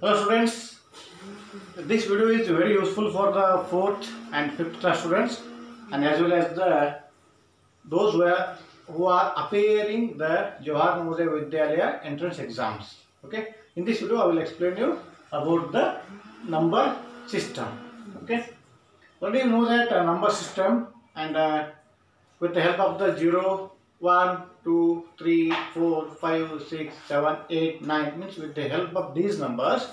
Hello students, this video is very useful for the 4th and 5th class students and as well as those who are appearing the Jawahar Navodaya Vidyalaya entrance exams. Okay, in this video I will explain you about the number system. Okay, already you know that number system and with the help of the 0, 1, 2, 3, 4, 5, 6, 7, 8, 9 means with the help of these numbers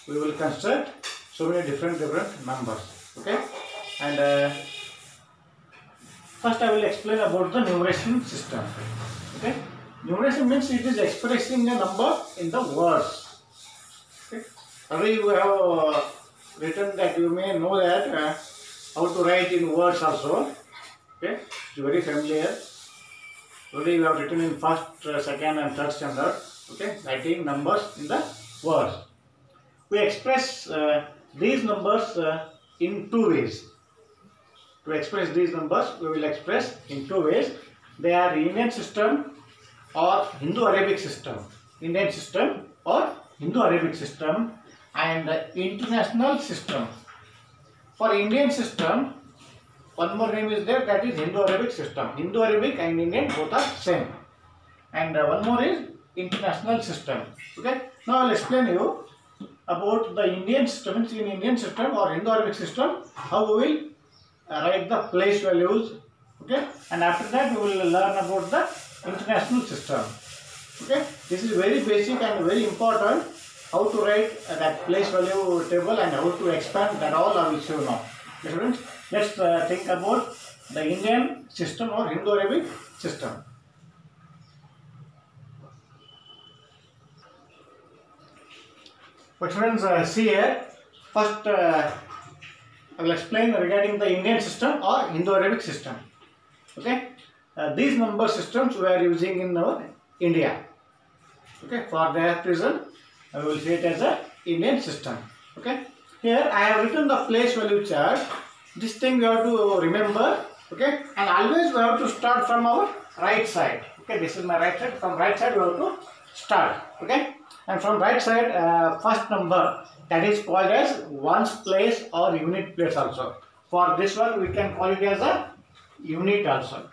we will construct so many different numbers. Okay, and first I will explain about the numeration system. Okay, numeration means it is expressing a number in the words. Okay, already we have written that you may know that how to write in words also. Okay, it's very familiar. Already we have written in first, second and third standard. Okay, writing numbers in the words. We express these numbers in two ways. To express these numbers, we will express in two ways. They are Indian system or Hindu-Arabic system. Indian system or Hindu-Arabic system and international system. For Indian system, one more name is there, that is Hindu-Arabic system. Hindu-Arabic and Indian both are same. And one more is international system. Okay. Now I will explain you about the Indian system. In Indian system or Hindu-Arabic system, how we will write the place values. Okay. And after that we will learn about the international system. Okay. This is very basic and very important. How to write that place value table and how to expand, that all I will show now. Okay, students, let's think about the Indian system or Hindu-Arabic system. But students, see here, first I will explain regarding the Indian system or Hindu-Arabic system. Okay, these number systems we are using in our India. Okay, for that reason I will say it as a Indian system. Okay, here I have written the place value chart. This thing we have to remember. Okay, and always we have to start from our right side. Okay, this is my right side. From right side we have to start. Okay, and from right side first number, that is called as ones place or unit place also. For this one we can call it as a unit also.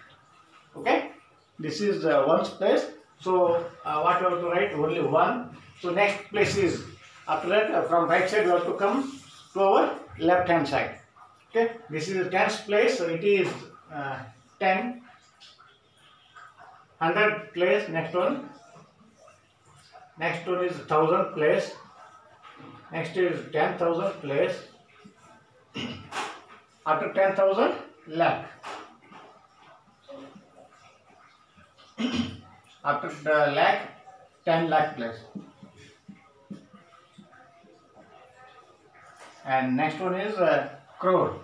Okay, this is ones place. So what you have to write? Only one. So next place is, after that from right side we have to come to our left hand side. Okay, this is the tens place, so it is 10, 100 place. Next one is 1000 place. Next is 10,000 place. After 10,000, lakh. After the lakh, 10 lakh place. And next one is crore.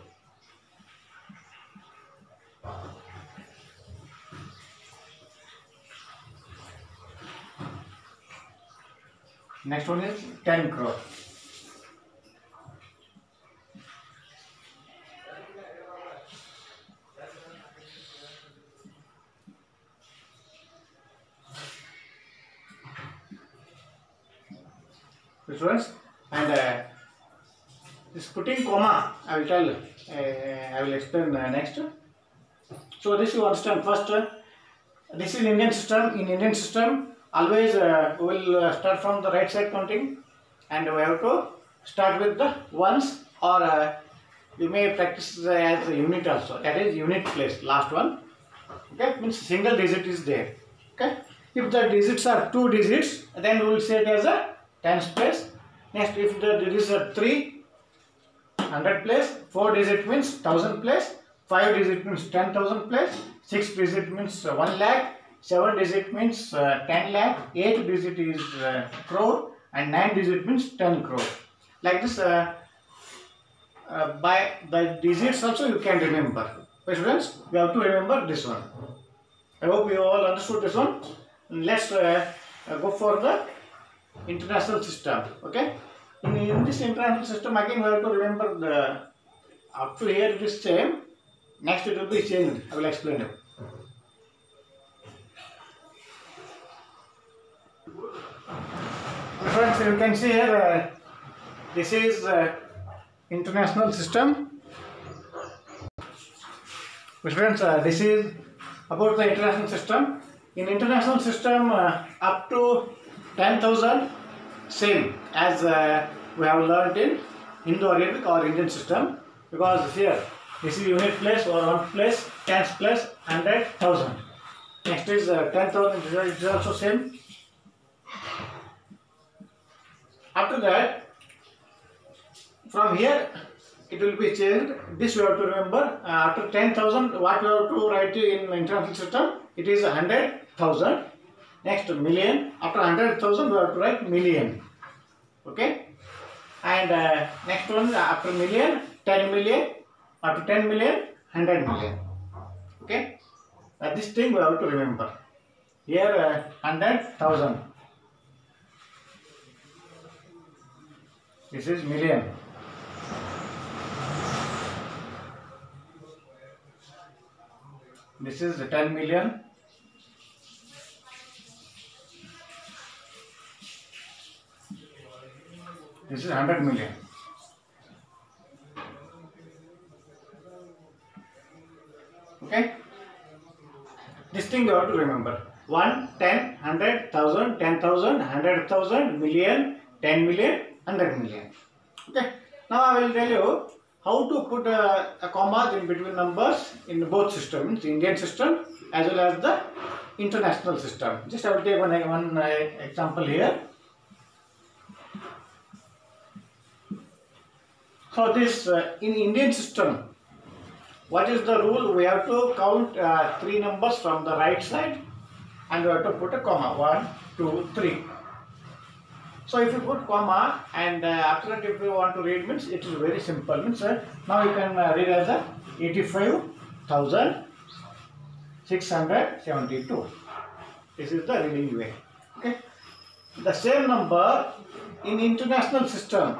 Next one is 10 crore. Which ones? And this putting comma, I will tell. I will explain next. So this you understand first. This is Indian system. In Indian system, always we will start from the right side counting, and we have to start with the ones, or you may practice as a unit also. That is unit place. Last one. Okay, means single digit is there. Okay, if the digits are 2 digits, then we will say it as a tens place. Next, if the digits are 3, 100 place, 4 digit means 1000 place, 5 digit means 10,000 place, 6 digit means 1 lakh, 7 digit means 10 lakh, 8 digit is crore, and 9 digit means 10 crore. Like this, by the digits also you can remember. Okay, students, we have to remember this one. I hope you all understood this one. Let's go for the international system. Okay, in this international system again we have to remember the up to here it is same. Next it will be changed. I will explain it. Friends, you can see here This is international system. Friends, this is about the international system. In international system, up to 10,000, same as we have learned in Indo-Arabic or Indian system, because here this is unit place or one place, tens place, 100,000. Next is 10,000, it is also same. After that, from here it will be changed. This you have to remember. After 10,000, what you have to write in international system? It is 100,000. Next, million. After 100,000, we have to write million. Okay. And next one, after million, 10 million. After 10 million, 100 million. Okay. This thing we have to remember. Here 100,000. This is million. This is 10 million. This is 100 million. Okay. This thing you have to remember. 1, 10, 100, 1000, 10,000, 100,000, million, 10 million, 100 million. Okay. Now I will tell you how to put a comma in between numbers in both systems, Indian system as well as the international system. Just I will take one example here. So this in Indian system, what is the rule? We have to count 3 numbers from the right side and we have to put a comma. 1, 2, 3. So if you put comma and after that if you want to read means it is very simple. Means now you can read as a 85,672. This is the reading way. Okay. The same number in international system.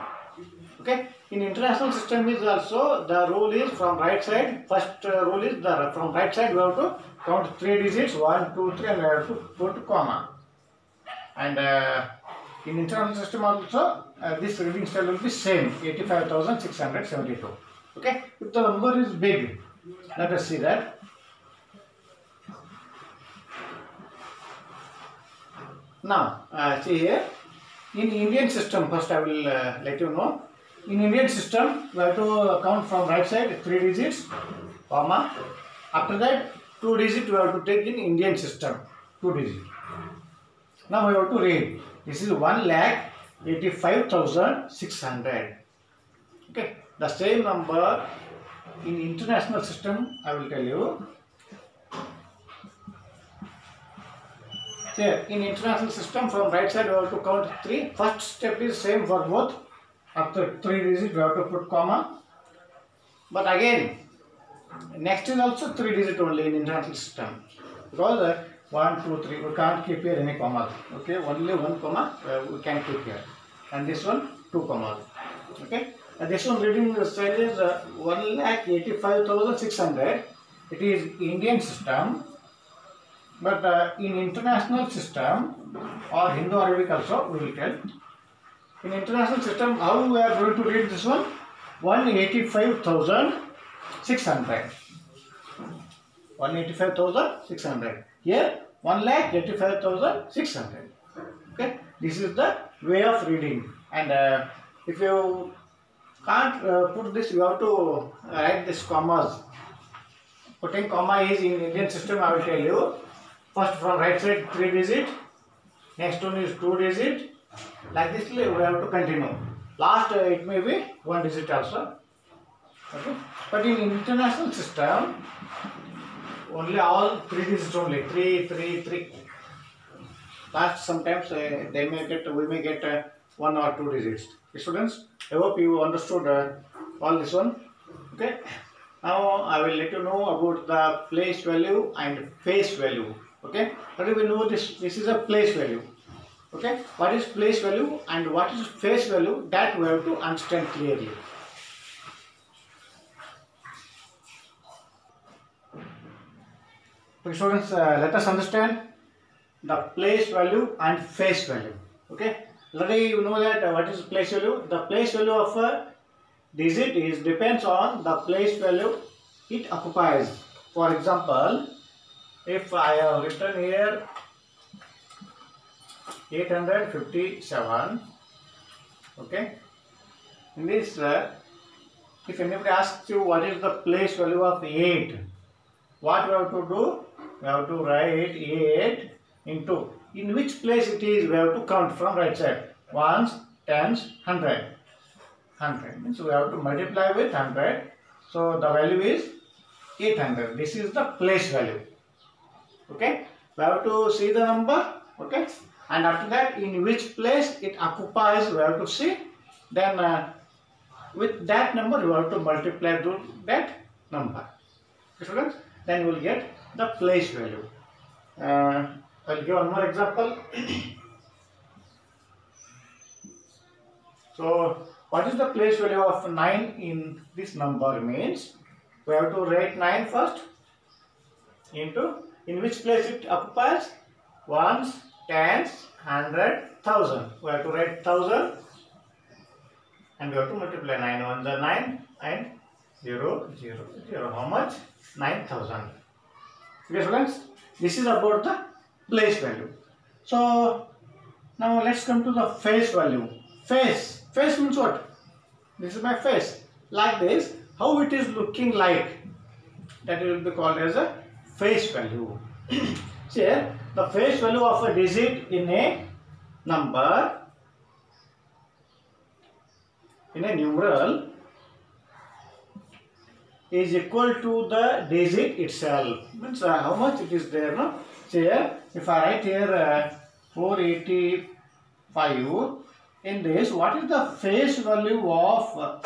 Okay. In international system is also the rule is from right side. First rule is the from right side we have to count 3 digits 1, 2, 3 and we have to put comma. And in international system also this reading style will be same 85,672. Okay. If the number is big, let us see that. Now see here in Indian system, first I will let you know. In Indian system, we have to count from right side 3 digits, comma. After that, 2 digits we have to take in Indian system, 2 digits. Now we have to read. This is 1,85,600. Okay. The same number in international system, I will tell you. Here, in international system, from right side we have to count 3. First step is same for both. After 3 digits, we have to put comma. But again, next is also 3 digits only in international system. Because 1, 2, 3, we can't keep here any commas. Okay, only 1 comma we can keep here. And this one, 2 commas. Okay, and this one reading style is 1,85,600. It is Indian system. But in international system or Indo-Arabic also we will tell. In international system, how we are going to read this one? 185,600. 185,600. Here 1,85,600. Okay. This is the way of reading. And if you can't put this, you have to write this commas. Putting comma is in Indian system, I will tell you. First from right side 3 digit. Next one is 2 digit. Like this we have to continue. Last it may be 1 digit also. Okay. But in international system, only all 3 digits only. 3, 3, 3. Last sometimes we may get 1 or 2 digits. Students, I hope you understood all this one. Okay. Now I will let you know about the place value and face value. Okay. But we know this is a place value. Okay, what is place value and what is face value, that we have to understand clearly. Okay, students, let us understand the place value and face value. Okay, Already you know that what is place value? The place value of a digit is depends on the place value it occupies. For example, if I have written here 857, okay, in this if anybody asks you what is the place value of 8, what we have to do? We have to write 8 into, in which place it is, we have to count from right side. Ones, tens, 100. 100 means we have to multiply with 100. So the value is 800. This is the place value. Okay. We have to see the number. Okay. And after that, in which place it occupies, we have to see. Then with that number, you have to multiply that number. Okay, students? Then you will get the place value. I'll give one more example. So, what is the place value of 9 in this number means? We have to write 9 first into, in which place it occupies? Ones, tens, 100, 1000. We have to write 1000 and we have to multiply 9 ones are 9 and 0, 0, 0. How much? 9000. Okay, students? This is about the place value. So, now let's come to the face value. Face. Face means what? This is my face. Like this, how it is looking like, that will be called as a face value. See here, the face value of a digit in a number, in a numeral, is equal to the digit itself. Means how much it is there, no? See here, if I write here 485, in this, what is the face value of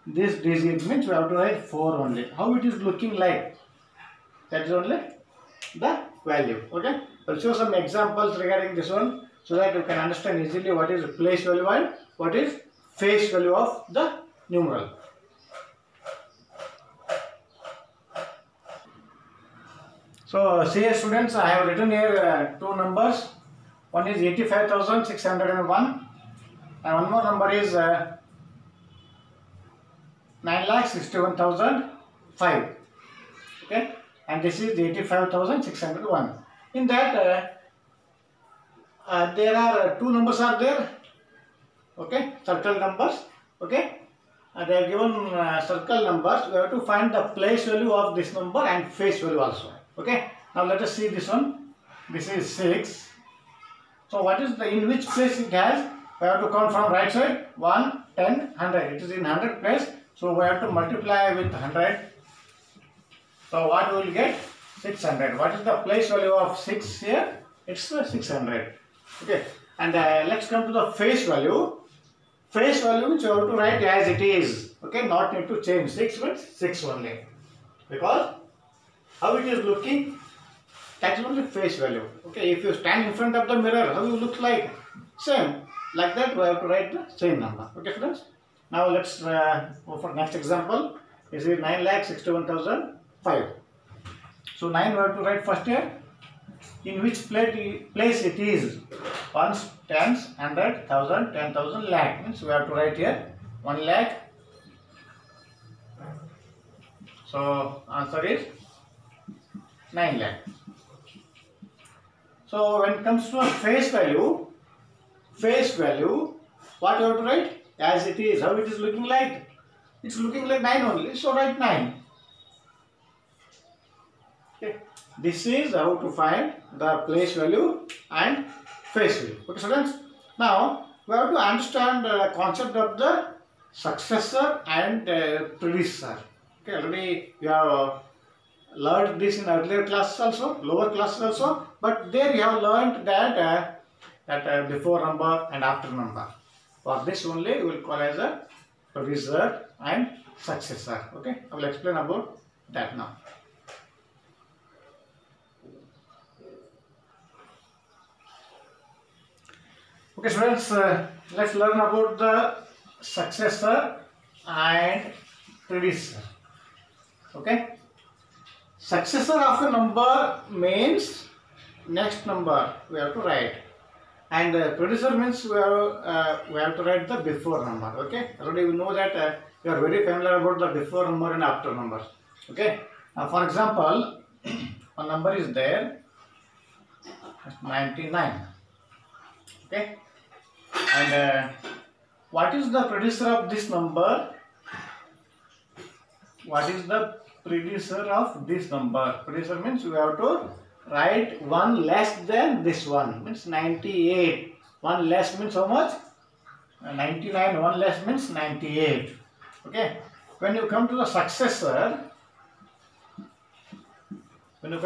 this digit? Means we have to write 4 only. How it is looking like? That is only the value. Okay. I'll show some examples regarding this one so that you can understand easily what is place value and what is face value of the numeral. So, see here students, I have written here two numbers. One is 85,601 and one more number is 9,61,005. Okay, and this is 85,601. In that, there are two numbers are there. Okay, circle numbers. Okay, they are given circle numbers. We have to find the place value of this number and face value also. Okay, now let us see this one. This is 6. So what is the, in which place it has? We have to count from right side. 1, 10, 100. It is in 100 place. So we have to multiply with 100. So what we will get? 600. What is the place value of 6 here? It's 600. Okay. And let's come to the face value. Face value which you have to write as it is. Okay. Not need to change. 6 means 6 only. Because how it is looking, that is only face value. Okay, if you stand in front of the mirror, how you look like? Same. Like that, we have to write the same number. Okay, friends? Now let's go for next example. This is 9,61,005. So 9 we have to write first here. In which place it is? Ones, tens, 100, 1000, 10,000, lakh. Means we have to write here 1 lakh. So answer is 9 lakh. So when it comes to a face value, what you have to write? As it is. How it is looking like? It's looking like 9 only. So write 9. Okay. This is how to find the place value and face value. Okay, students. Now we have to understand the concept of the successor and predecessor. Okay, already we have learned this in earlier classes also, lower classes also, but there you have learned that before number and after number. For this only we will call as a predecessor and successor. Okay, I will explain about that now. Okay, students, let's learn about the successor and predecessor. Okay. Successor of a number means next number we have to write. And producer means we have to write the before number. Okay, already we know that you are very familiar about the before number and after number. Okay, for example, a number is there 99. Okay, and what is the predecessor of this number? What is the predecessor of this number? Predecessor means we have to write one less than this one, means 98. One less means how much? 99. One less means 98. Okay. When you come to the successor, what is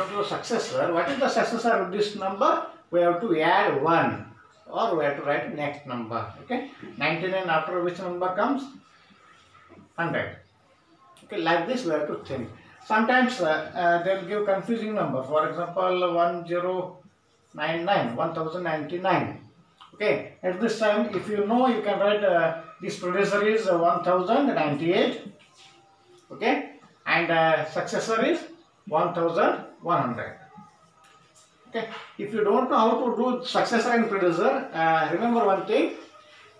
the successor of this number? We have to add 1 or we have to write next number. Okay. 99 after which number comes? 100. Okay, like this we have to think. Sometimes they will give confusing number. For example, 1099. Okay, at this time, if you know, you can write this predecessor is 1098. Okay, and successor is 1100. Okay, if you don't know how to do successor and predecessor, remember one thing.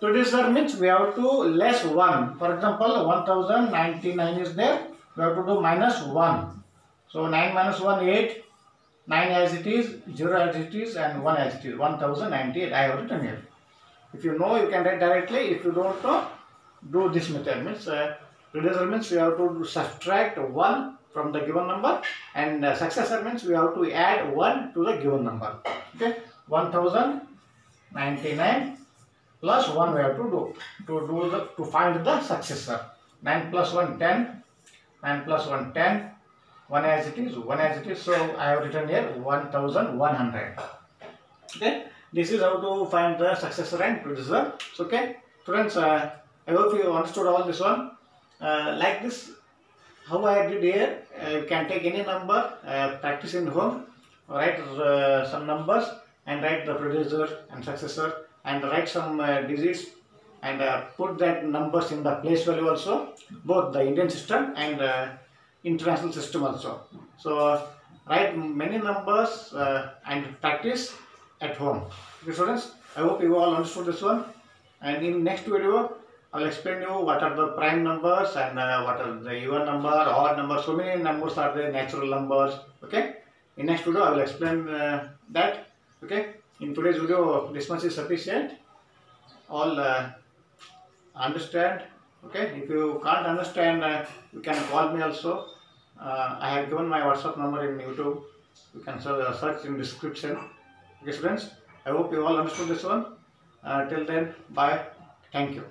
Predecessor means we have to less 1. For example, 1099 is there. We have to do minus 1. So 9 minus 1, 8. 9 as it is, 0 as it is, and 1 as it is. 1098 I have written here. If you know, you can write directly. If you don't know, do this method. Means predecessor means we have to subtract 1 from the given number, and successor means we have to add 1 to the given number. Okay, 1099 plus 1 we have to do to find the successor. 9 plus 1 10, 9 plus 1 10, 1 as it is, 1 as it is. So I have written here 1100. Okay, this is how to find the successor and predecessor. So, okay, friends, I hope you understood all this one. Like this, how I did here, you can take any number, practice in home, write some numbers and write the predecessor and successor, and write some digits and put that numbers in the place value also, both the Indian system and international system also. So write many numbers and practice at home. Okay, students, I hope you all understood this one, and in next video I will explain you what are the prime numbers and what are the even number, odd number. So many numbers are the natural numbers. Okay, in next video I will explain that. Okay, in today's video this much is sufficient. All understand. Okay, if you can't understand, you can call me also. I have given my WhatsApp number in YouTube. You can search in description. Okay, friends, I hope you all understood this one. Till then, bye. Thank you.